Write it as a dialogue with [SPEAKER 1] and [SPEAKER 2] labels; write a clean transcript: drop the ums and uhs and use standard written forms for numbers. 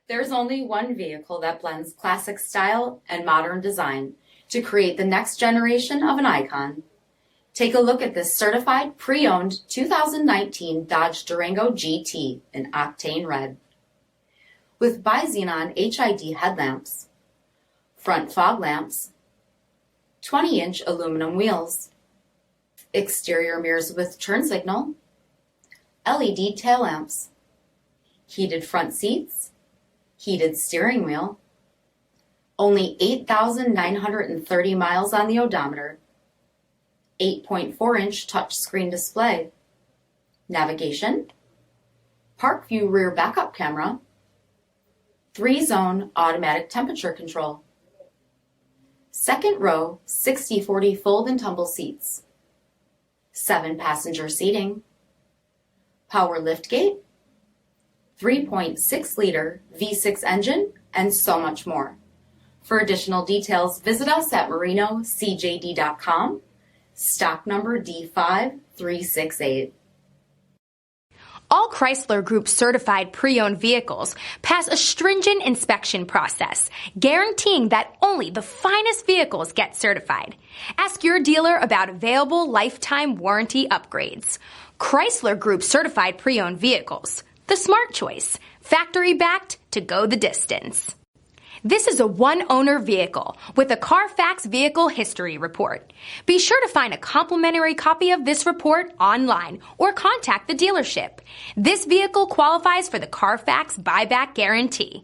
[SPEAKER 1] There's only one vehicle that blends classic style and modern design to create the next generation of an icon. Take a look at this certified pre-owned 2019 Dodge Durango GT in Octane Red. With bi-xenon HID headlamps, front fog lamps, 20-inch aluminum wheels, exterior mirrors with turn signal, LED tail lamps, heated front seats, heated steering wheel, only 8,930 miles on the odometer, 8.4-inch touchscreen display, navigation, park view rear backup camera, 3-zone automatic temperature control, second row 60/40 fold and tumble seats, 7-passenger seating, power liftgate, 3.6-liter V6 engine, and so much more. For additional details, visit us at marinocjd.com, stock number D5368.
[SPEAKER 2] All Chrysler Group certified pre-owned vehicles pass a stringent inspection process, guaranteeing that only the finest vehicles get certified. Ask your dealer about available lifetime warranty upgrades. Chrysler Group certified pre-owned vehicles, the smart choice, factory backed to go the distance. This is a one-owner vehicle with a CARFAX vehicle history report. Be sure to find a complimentary copy of this report online or contact the dealership. This vehicle qualifies for the CARFAX buyback guarantee.